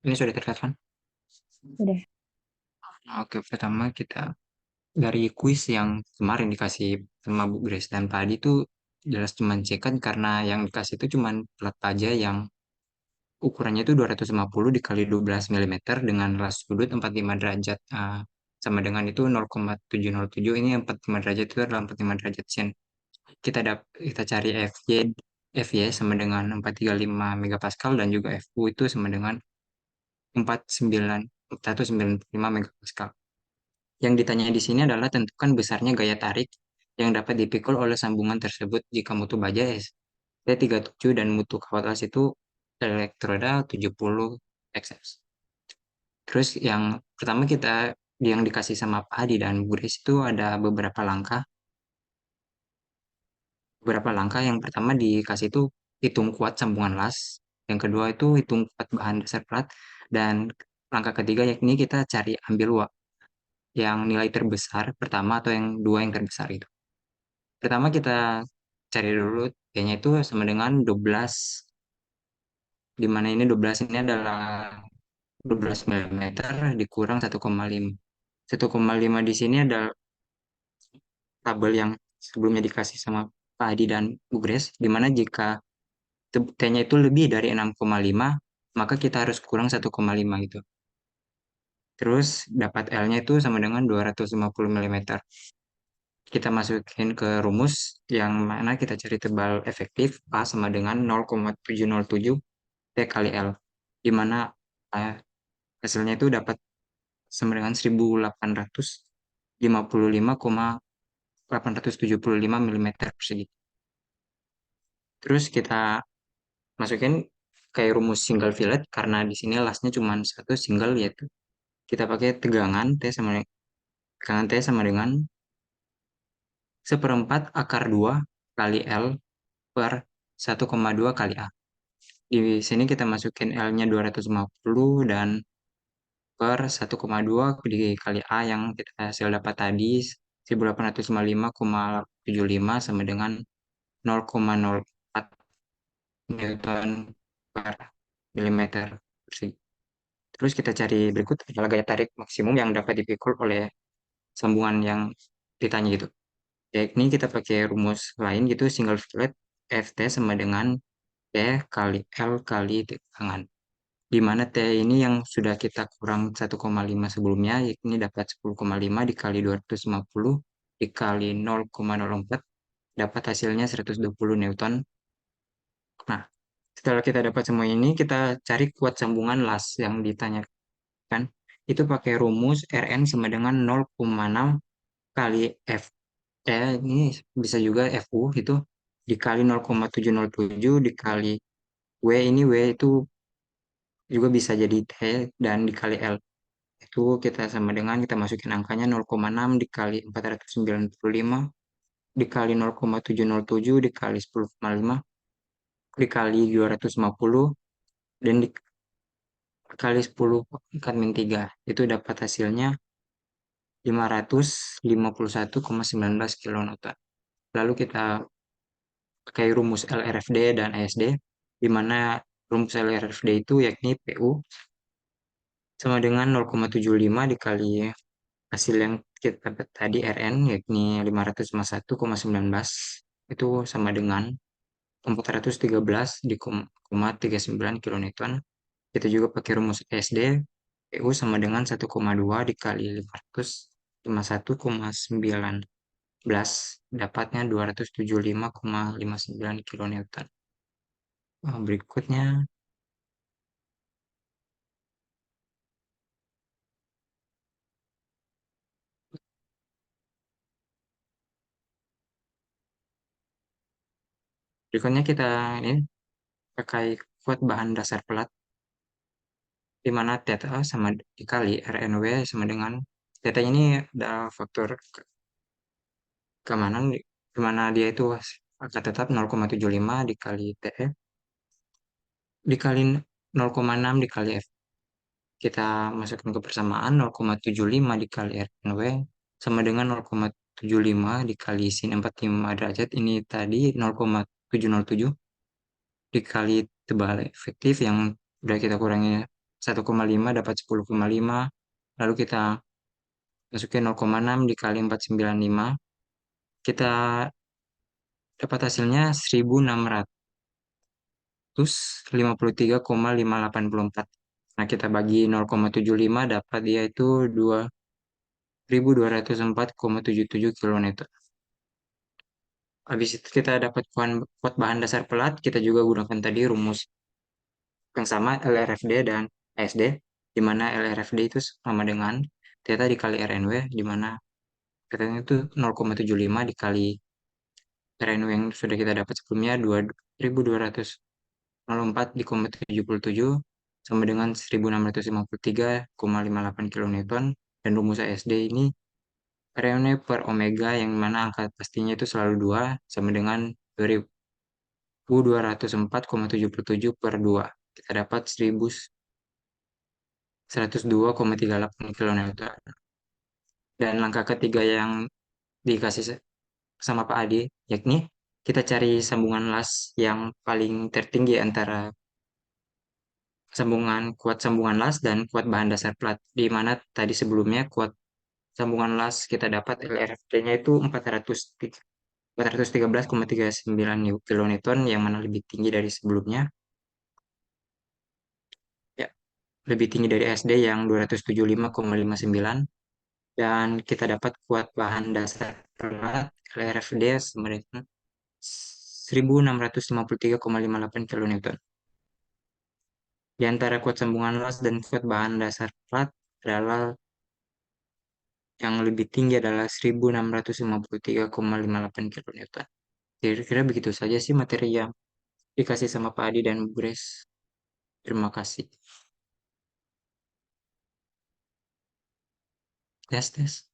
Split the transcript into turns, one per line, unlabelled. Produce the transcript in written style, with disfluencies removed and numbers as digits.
Ini sudah terlihat kan?
Udah.
Oke, pertama kita dari kuis yang kemarin dikasih sama Bu Grace dan tadi itu jelas cuman cekan karena yang dikasih itu cuman plat paja yang ukurannya itu 250 dikali 12 milimeter dengan las sudut 45 derajat. Sama dengan itu 0,707 ini 45 derajat itu adalah 45 derajat sen. Kita cari FY sama dengan 435 megapascal dan juga FU itu sama dengan 195 megapascal. Yang ditanya di sini adalah tentukan besarnya gaya tarik yang dapat dipikul oleh sambungan tersebut jika mutu baja ST37 dan mutu kawat las itu elektroda 70 XS. Terus yang pertama yang dikasih sama Pak Adi dan Bu Des itu ada beberapa langkah. Yang pertama dikasih itu hitung kuat sambungan las. Yang kedua itu hitung kuat bahan dasar plat. Dan langkah ketiga yakni kita cari ambil yang nilai terbesar pertama atau yang dua yang terbesar itu. Pertama kita cari dulu T-nya itu sama dengan 12, di mana ini 12 ini adalah 12 milimeter dikurang 1,5. 1,5 di sini ada tabel yang sebelumnya dikasih sama Pak Adi dan Bu Grace, di mana jika T-nya itu lebih dari 6,5, maka kita harus kurang 1,5 gitu. Terus dapat L-nya itu sama dengan 250 milimeter. Kita masukin ke rumus yang mana kita cari tebal efektif A sama dengan 0,707 T kali L, di mana eh, hasilnya itu dapat sama dengan 1855,875 milimeter persegi. Terus kita masukin kayak rumus single fillet karena di sini lasnya cuma satu single, yaitu kita pakai tegangan T sama dengan seperempat akar 2 kali L per 1,2 kali A. Di sini kita masukin L-nya 250 dan per 1,2 dikali A yang kita hasil dapat tadi 1855,75 sama dengan 0,04 Newton per milimeter persegi. Terus kita cari berikut adalah gaya tarik maksimum yang dapat dipikul oleh sambungan yang ditanya gitu. Yakni kita pakai rumus lain gitu, single fillet FT sama dengan T kali L kali tegangan. Di mana T ini yang sudah kita kurang 1,5 sebelumnya, yakni dapat 10,5 dikali 250 dikali 0,04, dapat hasilnya 120 Newton. Nah, setelah kita dapat semua ini, kita cari kuat sambungan las yang ditanyakan. Itu pakai rumus Rn sama dengan 0,6 kali F. Ini bisa juga Fu itu dikali 0,707 dikali W, ini W itu juga bisa jadi T dan dikali L. Itu kita sama dengan kita masukin angkanya 0,6 dikali 495 dikali 0,707 dikali 10,5 dikali 250 dan dikali 10 pangkat min 3. Itu dapat hasilnya 551,19 kilonewton. Lalu kita pakai rumus LRFD dan ASD, di mana rumus LRFD itu yakni PU sama dengan 0,75 dikali hasil yang kita dapat tadi Rn, yakni 551,19, itu sama dengan 413 di 0,39 kilonewton. Kita juga pakai rumus SD, PU sama dengan 1,2 dikali 551,19, dapatnya 275,59 kilonewton. Berikutnya kita ini pakai kuat bahan dasar pelat, di mana theta sama dikali RNW sama dengan theta ini ada faktor keamanan, di mana dia itu akan tetap 0,75 dikali TE dikali 0,6 dikali F. Kita masukkan ke persamaan 0,75 dikali RNW sama dengan 0,75 dikali sin 45 derajat. Ini tadi 0,707 dikali tebal efektif yang udah kita kurangi 1,5 dapat 10,5. Lalu kita masukin 0,6 dikali 495. Kita dapat hasilnya 1653,584. Nah, kita bagi 0,75 dapat dia itu 2204,77 kilonewton. Habis itu kita dapat kuat bahan dasar pelat, kita juga gunakan tadi rumus yang sama LRFD dan ASD, di mana LRFD itu sama dengan theta dikali RNW, di mana katanya itu 0,75 dikali RNW yang sudah kita dapat sebelumnya 2204,77 sama dengan 1653,58 kilonewton, dan rumus ASD ini RNW per omega yang mana angka pastinya itu selalu 2 sama dengan 2204,77 per 2. Kita dapat 1102,38 kilonewton. Dan langkah ketiga yang dikasih sama Pak Adi, yakni kita cari sambungan las yang paling tertinggi antara kuat sambungan las dan kuat bahan dasar plat. Di mana tadi sebelumnya kuat sambungan las kita dapat LRFT-nya itu 413,39 kilonewton, yang mana lebih tinggi dari sebelumnya. Ya, lebih tinggi dari SD yang 275,59, dan kita dapat kuat bahan dasar pelat LRFD sama dengan 1653,58 kilonewton. Di antara kuat sambungan las dan kuat bahan dasar plat adalah yang lebih tinggi adalah 1653,58 kilonewton. Kira-kira begitu saja sih materi yang dikasih sama Pak Adi dan Bu Grace. Terima kasih. Tes, tes.